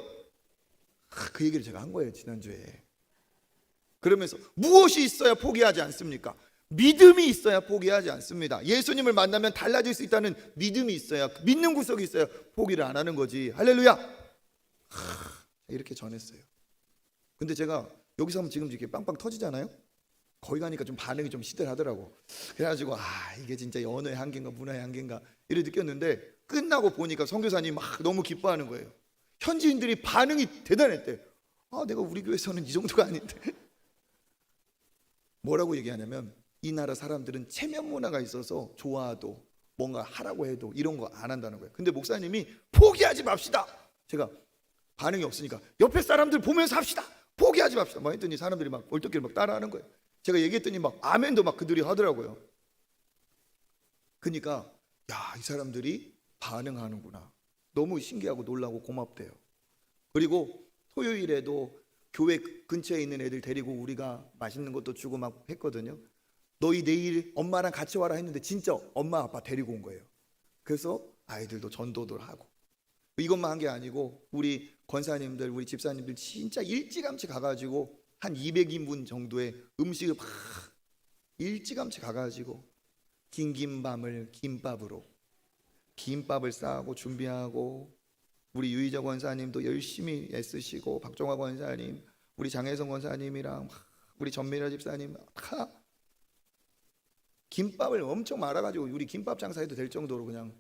그 얘기를 제가 한 거예요, 지난주에. 그러면서 무엇이 있어야 포기하지 않습니까? 믿음이 있어야 포기하지 않습니다. 예수님을 만나면 달라질 수 있다는 믿음이 있어야, 믿는 구석이 있어야 포기를 안 하는 거지. 할렐루야. 이렇게 전했어요. 근데 제가 여기서 하면 지금 이렇게 빵빵 터지잖아요. 거기 가니까 좀 반응이 좀 시들하더라고. 그래가지고 이게 진짜 언어의 한계인가 문화의 한계인가 이렇게 느꼈는데, 끝나고 보니까 선교사님이 막 너무 기뻐하는 거예요. 현지인들이 반응이 대단했대. 내가 우리 교회에서는 이 정도가 아닌데. 뭐라고 얘기하냐면, 이 나라 사람들은 체면 문화가 있어서 좋아도 뭔가 하라고 해도 이런 거 안 한다는 거예요. 근데 목사님이 포기하지 맙시다. 제가 반응이 없으니까 옆에 사람들 보면서 합시다. 포기하지 맙시다. 막 했더니 사람들이 막 얼떨결에 막 따라하는 거예요. 제가 얘기했더니 막 아멘도 막 그들이 하더라고요. 그러니까 이 사람들이 반응하는구나. 너무 신기하고 놀라고 고맙대요. 그리고 토요일에도 교회 근처에 있는 애들 데리고 우리가 맛있는 것도 주고 막 했거든요. 너희 내일 엄마랑 같이 와라 했는데 진짜 엄마 아빠 데리고 온 거예요. 그래서 아이들도 전도도 하고. 이것만 한 게 아니고 우리 권사님들, 우리 집사님들 진짜 일찌감치 가가지고 한 200인분 정도의 음식을 막 일찌감치 가가지고 긴 밤을 김밥으로 김밥을 싸고 준비하고, 우리 유희정 권사님도 열심히 애쓰시고, 박종화 권사님, 우리 장혜성 권사님이랑 우리 전미라 집사님 다 김밥을 엄청 말아가지고 우리 김밥 장사해도 될 정도로 그냥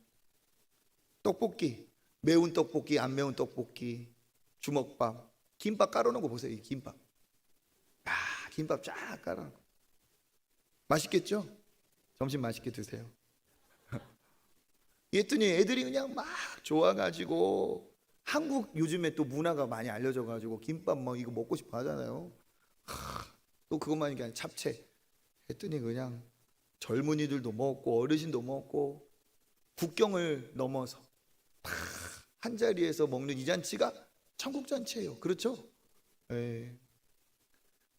떡볶이, 매운 떡볶이, 안 매운 떡볶이, 주먹밥, 김밥 깔아놓은 거 보세요. 이 김밥. 김밥 쫙 깔아놓고 맛있겠죠? 점심 맛있게 드세요. 이랬더니 애들이 그냥 막 좋아가지고, 한국 요즘에 또 문화가 많이 알려져가지고 김밥 뭐 이거 먹고 싶어 하잖아요. 또 그것만이 아니라 잡채 했더니 그냥 젊은이들도 먹고 어르신도 먹고, 국경을 넘어서 한 자리에서 먹는 이 잔치가 천국 잔치예요. 그렇죠?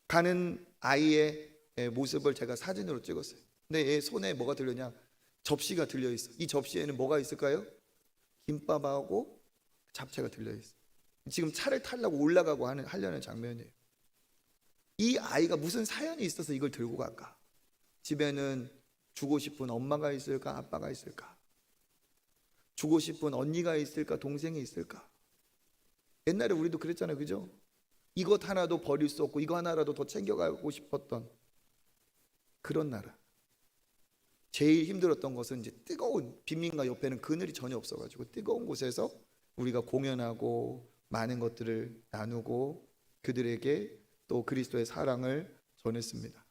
가는 아이의 모습을 제가 사진으로 찍었어요. 근데 얘 손에 뭐가 들렸냐? 접시가 들려 있어. 이 접시에는 뭐가 있을까요? 김밥하고 잡채가 들려 있어. 지금 차를 타려고 올라가고 하려는 장면이에요. 이 아이가 무슨 사연이 있어서 이걸 들고 갈까? 집에는 주고 싶은 엄마가 있을까? 아빠가 있을까? 주고 싶은 언니가 있을까? 동생이 있을까? 옛날에 우리도 그랬잖아요. 그죠? 이것 하나도 버릴 수 없고 이거 하나라도 더 챙겨가고 싶었던 그런 나라. 제일 힘들었던 것은 이제 뜨거운 빈민가 옆에는 그늘이 전혀 없어가지고 뜨거운 곳에서 우리가 공연하고 많은 것들을 나누고 그들에게 또 그리스도의 사랑을 전했습니다.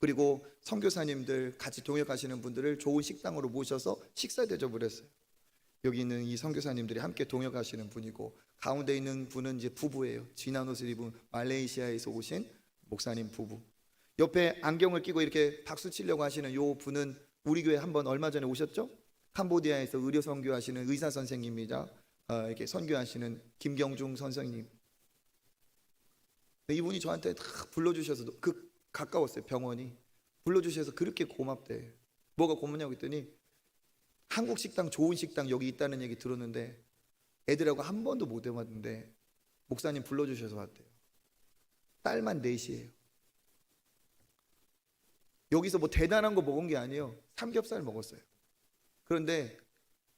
그리고 선교사님들 같이 동역하시는 분들을 좋은 식당으로 모셔서 식사 대접을 했어요. 여기 있는 이 선교사님들이 함께 동역하시는 분이고, 가운데 있는 분은 이제 부부예요. 진한 옷을 입은 말레이시아에서 오신 목사님 부부. 옆에 안경을 끼고 이렇게 박수 치려고 하시는 요 분은 우리 교회 한번 얼마 전에 오셨죠? 캄보디아에서 의료 선교하시는 의사 선생님이자 이렇게 선교하시는 김경중 선생님. 이분이 저한테 다 불러주셔서 가까웠어요. 병원이 불러주셔서 그렇게 고맙대. 뭐가 고맙냐고 했더니 한국 식당, 좋은 식당 여기 있다는 얘기 들었는데 애들하고 한 번도 못 해봤는데 목사님 불러주셔서 왔대요. 딸만 넷이에요. 여기서 뭐 대단한 거 먹은 게 아니에요. 삼겹살 먹었어요. 그런데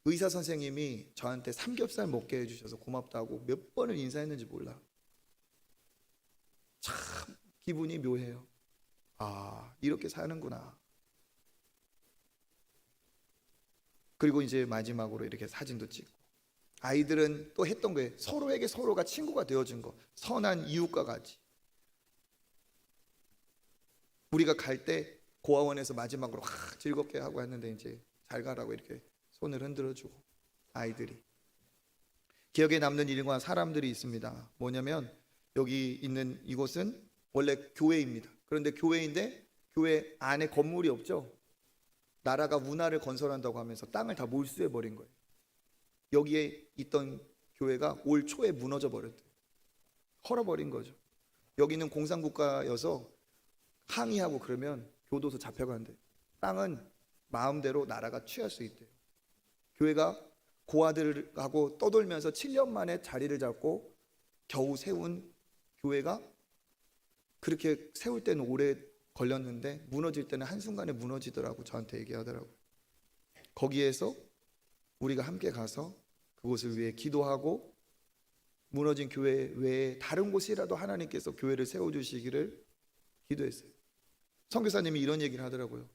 의사 선생님이 저한테 삼겹살 먹게 해주셔서 고맙다고 몇 번을 인사했는지 몰라. 참 기분이 묘해요. 이렇게 사는구나. 그리고 이제 마지막으로 이렇게 사진도 찍고, 아이들은 또 했던 거예요. 서로에게 서로가 친구가 되어준 거. 선한 이웃과 같이. 우리가 갈 때 고아원에서 마지막으로 즐겁게 하고 했는데 이제 잘 가라고 이렇게 손을 흔들어주고, 아이들이. 기억에 남는 일과 사람들이 있습니다. 뭐냐면 여기 있는 이곳은 원래 교회입니다. 그런데 교회인데 교회 안에 건물이 없죠. 나라가 운하를 건설한다고 하면서 땅을 다 몰수해 버린 거예요. 여기에 있던 교회가 올 초에 무너져 버렸대요. 헐어버린 거죠. 여기는 공산국가여서 항의하고 그러면 교도소 잡혀간대요. 땅은 마음대로 나라가 취할 수 있대요. 교회가 고아들하고 떠돌면서 7년 만에 자리를 잡고 겨우 세운 교회가 그렇게 세울 때는 오래 걸렸는데 무너질 때는 한순간에 무너지더라고. 저한테 얘기하더라고. 거기에서 우리가 함께 가서 그곳을 위해 기도하고 무너진 교회 외에 다른 곳이라도 하나님께서 교회를 세워주시기를 기도했어요. 선교사님이 이런 얘기를 하더라고요.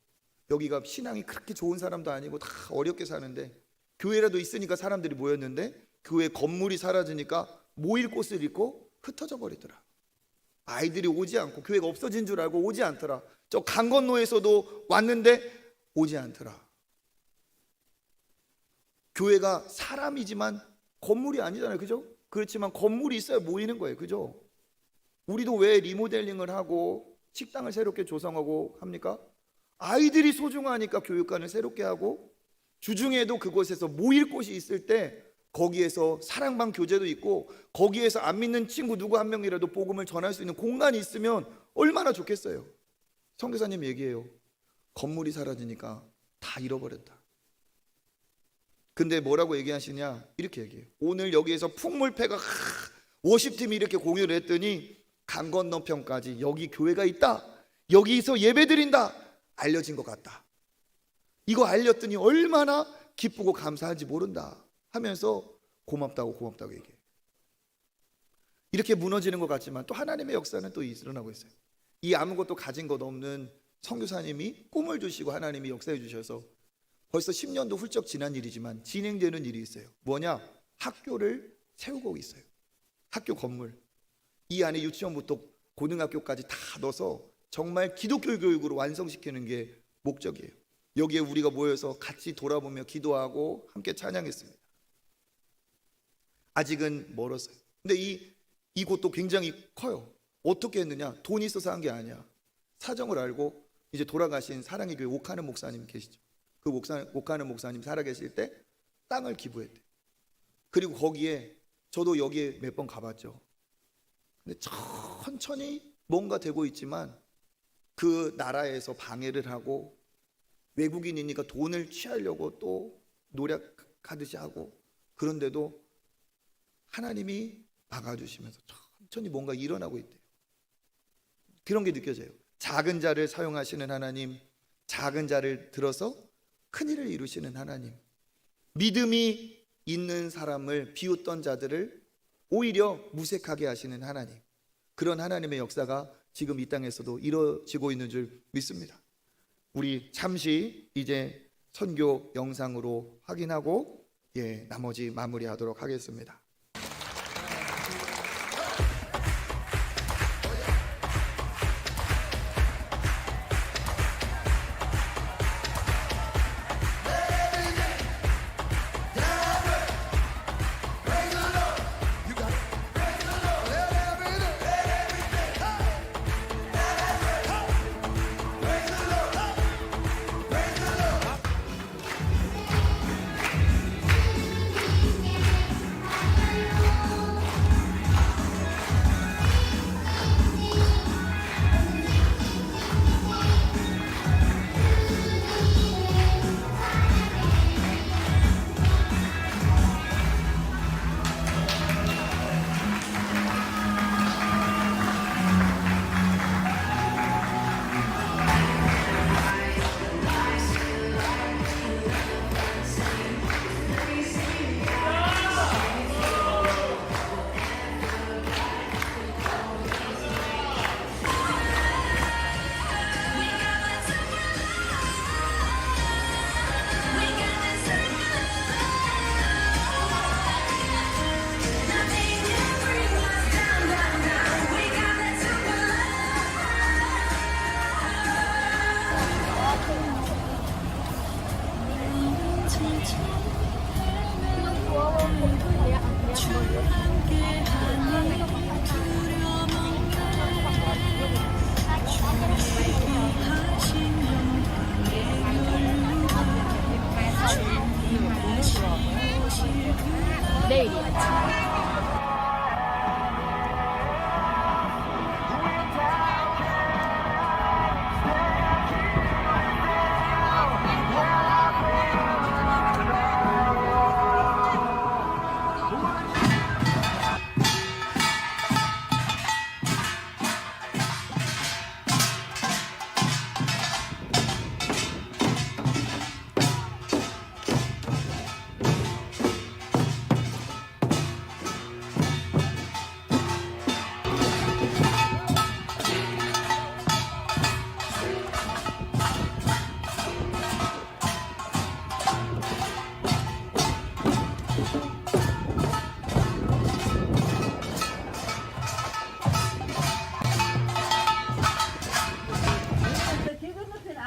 여기가 신앙이 그렇게 좋은 사람도 아니고 다 어렵게 사는데 교회라도 있으니까 사람들이 모였는데 교회 건물이 사라지니까 모일 곳을 잃고 흩어져 버리더라. 아이들이 오지 않고 교회가 없어진 줄 알고 오지 않더라. 저 강 건너에서도 왔는데 오지 않더라. 교회가 사람이지만 건물이 아니잖아요. 그죠? 그렇지만 건물이 있어야 모이는 거예요. 그죠? 우리도 왜 리모델링을 하고 식당을 새롭게 조성하고 합니까? 아이들이 소중하니까 교육관을 새롭게 하고 주중에도 그곳에서 모일 곳이 있을 때 거기에서 사랑방 교제도 있고 거기에서 안 믿는 친구 누구 한 명이라도 복음을 전할 수 있는 공간이 있으면 얼마나 좋겠어요. 선교사님 얘기해요. 건물이 사라지니까 다 잃어버렸다. 근데 뭐라고 얘기하시냐? 이렇게 얘기해요. 오늘 여기에서 풍물패가 워십팀이 이렇게 공유를 했더니 강 건너편까지 여기 교회가 있다, 여기서 예배드린다 알려진 것 같다. 이거 알렸더니 얼마나 기쁘고 감사한지 모른다 하면서 고맙다고 얘기해요. 이렇게 무너지는 것 같지만 또 하나님의 역사는 또 일어나고 있어요. 이 아무것도 가진 것 없는 선교사님이 꿈을 주시고 하나님이 역사해 주셔서 벌써 10년도 훌쩍 지난 일이지만 진행되는 일이 있어요. 뭐냐? 학교를 세우고 있어요. 학교 건물. 이 안에 유치원부터 고등학교까지 다 넣어서 정말 기독교 교육으로 완성시키는 게 목적이에요. 여기에 우리가 모여서 같이 돌아보며 기도하고 함께 찬양했습니다. 아직은 멀었어요. 근데 이곳도 굉장히 커요. 어떻게 했느냐? 돈이 있어서 한 게 아니야. 사정을 알고 이제 돌아가신 사랑의 교회 옥하는 목사님 계시죠. 그 옥하는 목사님 살아계실 때 땅을 기부했대. 그리고 거기에 저도 여기에 몇 번 가봤죠. 근데 천천히 뭔가 되고 있지만 그 나라에서 방해를 하고 외국인이니까 돈을 취하려고 또 노력하듯이 하고, 그런데도 하나님이 막아주시면서 천천히 뭔가 일어나고 있대요. 그런 게 느껴져요. 작은 자를 사용하시는 하나님, 작은 자를 들어서 큰 일을 이루시는 하나님, 믿음이 있는 사람을 비웃던 자들을 오히려 무색하게 하시는 하나님, 그런 하나님의 역사가 지금 이 땅에서도 이루어지고 있는 줄 믿습니다. 우리 잠시 이제 선교 영상으로 확인하고 나머지 마무리하도록 하겠습니다.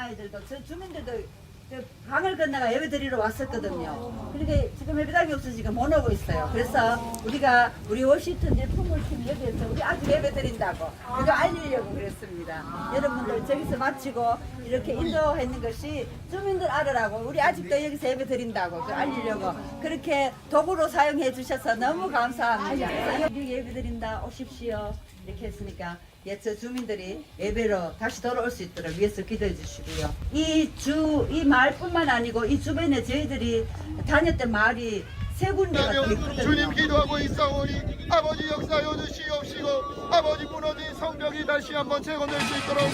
아이들도 저 주민들도 그 강을 건너가 예배 드리러 왔었거든요. 그러니까 지금 예배당이 없어서 못 오고 있어요. 그래서 우리가 우리 워시턴 풍물팀 여기에서 우리 아직 예배 드린다고 그거 알리려고 그랬습니다. 여러분들 저기서 마치고 이렇게 인도하는 것이 주민들 알으라고 우리 아직도 여기서 예배 드린다고 그거 알리려고 그렇게 도구로 사용해 주셔서 너무 감사합니다. 그래서 여기 예배 드린다 오십시오 이렇게 했으니까 저 주민들이 예배로 다시 돌아올 수 있도록 위해서 기도해 주시고요. 이 마을뿐만 아니고 이 주변에 저희들이 다녔던 마을이 세 군데가 더 있거든요. 주님 기도하고 있사오니 아버지 역사여 주시옵시고 아버지 무너진 성벽이 다시 한번 재건될 수 있도록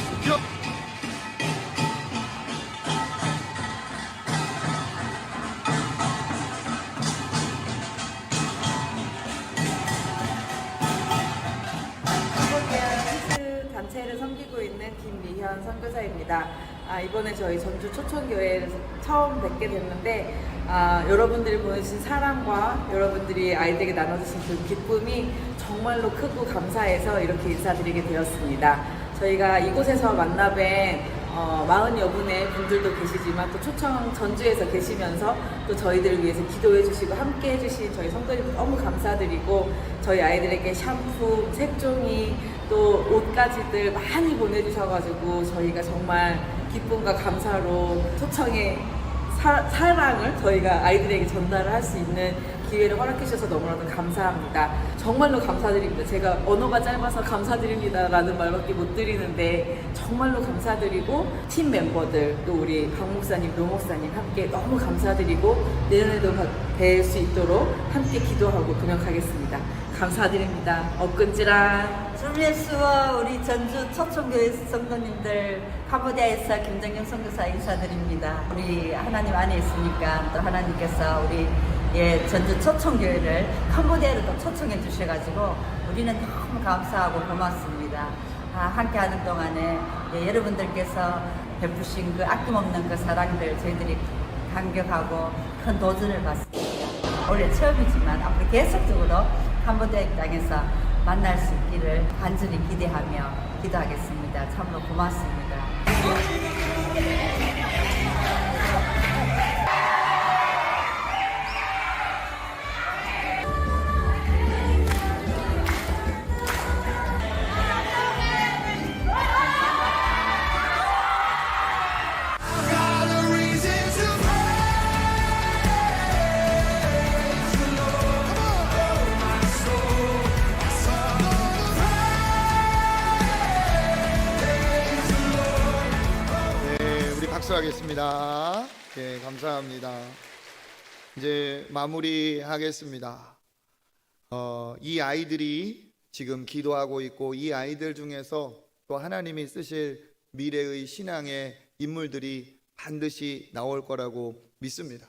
캄보디아 단체를 섬기고 있는 김미현 선교사입니다. 이번에 저희 전주 초청교회에서 처음 뵙게 됐는데 여러분들이 보내주신 사랑과 여러분들이 아이들에게 나눠주신 그 기쁨이 정말로 크고 감사해서 이렇게 인사드리게 되었습니다. 저희가 이곳에서 만나뵌 40여 분의 분들도 계시지만 또 초청 전주에서 계시면서 또 저희들을 위해서 기도해 주시고 함께 해주신 저희 성도님들 너무 감사드리고 저희 아이들에게 샴푸, 색종이 또 옷가지들 많이 보내주셔가지고 저희가 정말 기쁨과 감사로 초청의 사랑을 저희가 아이들에게 전달을 할 수 있는 기회를 허락해 주셔서 너무나도 감사합니다. 정말로 감사드립니다. 제가 언어가 짧아서 감사드립니다라는 말밖에 못 드리는데 정말로 감사드리고 팀 멤버들 또 우리 박 목사님, 노 목사님 함께 너무 감사드리고 내년에도 뵐 수 있도록 함께 기도하고 동역하겠습니다. 감사드립니다. 엇근지라. 주 예수와 우리 전주 초청교회 성도님들 캄보디아에서 김정경 선교사 인사드립니다. 우리 하나님 안에 있으니까 또 하나님께서 우리 전주 초청교회를 캄보디아로 또 초청해 주셔가지고 우리는 너무 감사하고 고맙습니다. 함께하는 동안에 여러분들께서 베푸신 그 아낌없는 그 사랑들 저희들이 감격하고 큰 도전을 받습니다. 원래 처음이지만 앞으로 계속적으로 캄보디아 땅에서 만날 수 있기를 간절히 기대하며 기도하겠습니다. 참으로 고맙습니다. 하겠습니다. 네, 감사합니다. 이제 마무리하겠습니다. 이 아이들이 지금 기도하고 있고 이 아이들 중에서 또 하나님이 쓰실 미래의 신앙의 인물들이 반드시 나올 거라고 믿습니다.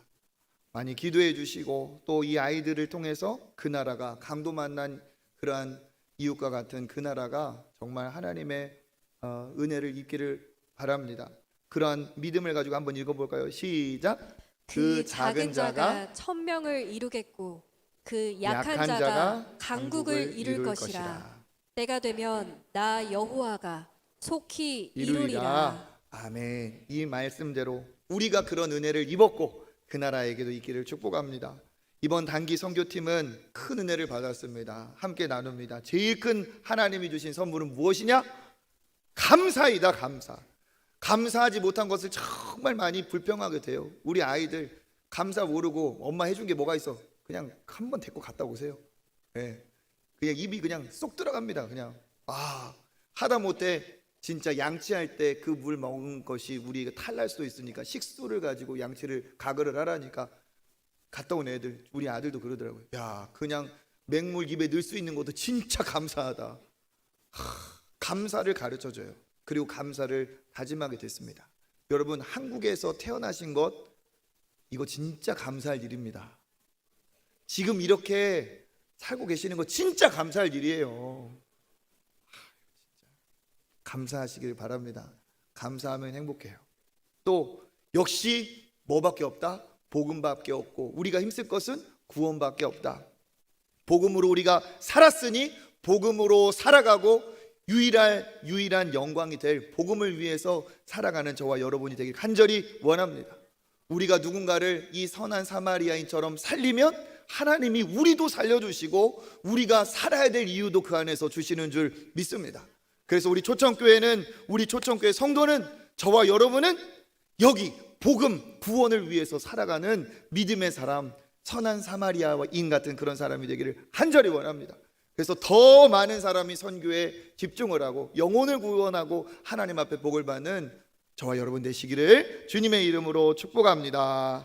많이 기도해 주시고 또 이 아이들을 통해서 그 나라가 강도 만난 그러한 이웃과 같은 그 나라가 정말 하나님의 은혜를 입기를 바랍니다. 그러한 믿음을 가지고 한번 읽어볼까요? 시작. 그 작은 자가 1000명을 이루겠고 그 약한 자가 강국을 이룰 것이라. 때가 되면 나 여호와가 속히 이루리라. 아멘. 이 말씀대로 우리가 그런 은혜를 입었고 그 나라에게도 있기를 축복합니다. 이번 단기 선교팀은 큰 은혜를 받았습니다. 함께 나눕니다. 제일 큰 하나님이 주신 선물은 무엇이냐? 감사이다. 감사하지 못한 것을 정말 많이 불평하게 돼요. 우리 아이들 감사 모르고 엄마 해준 게 뭐가 있어? 그냥 한번 데리고 갔다 오세요. 네. 그냥 입이 그냥 쏙 들어갑니다. 그냥 하다 못해 진짜 양치할 때 그 물 먹은 것이 우리가 탈날 수도 있으니까 식수를 가지고 양치를 가글을 하라니까 갔다 온 애들, 우리 아들도 그러더라고요. 야, 그냥 맹물 입에 넣을 수 있는 것도 진짜 감사하다. 감사를 가르쳐줘요. 그리고 감사를 다짐하게 됐습니다. 여러분, 한국에서 태어나신 것 이거 진짜 감사할 일입니다. 지금 이렇게 살고 계시는 거 진짜 감사할 일이에요. 감사하시길 바랍니다. 감사하면 행복해요. 또 역시 뭐밖에 없다? 복음밖에 없고 우리가 힘쓸 것은 구원밖에 없다. 복음으로 우리가 살았으니 복음으로 살아가고 유일한 영광이 될 복음을 위해서 살아가는 저와 여러분이 되길 간절히 원합니다. 우리가 누군가를 이 선한 사마리아인처럼 살리면 하나님이 우리도 살려주시고 우리가 살아야 될 이유도 그 안에서 주시는 줄 믿습니다. 그래서 우리 초청교회 성도는, 저와 여러분은 여기 복음, 구원을 위해서 살아가는 믿음의 사람, 선한 사마리아인 같은 그런 사람이 되기를 간절히 원합니다. 그래서 더 많은 사람이 선교에 집중을 하고 영혼을 구원하고 하나님 앞에 복을 받는 저와 여러분 되시기를 주님의 이름으로 축복합니다.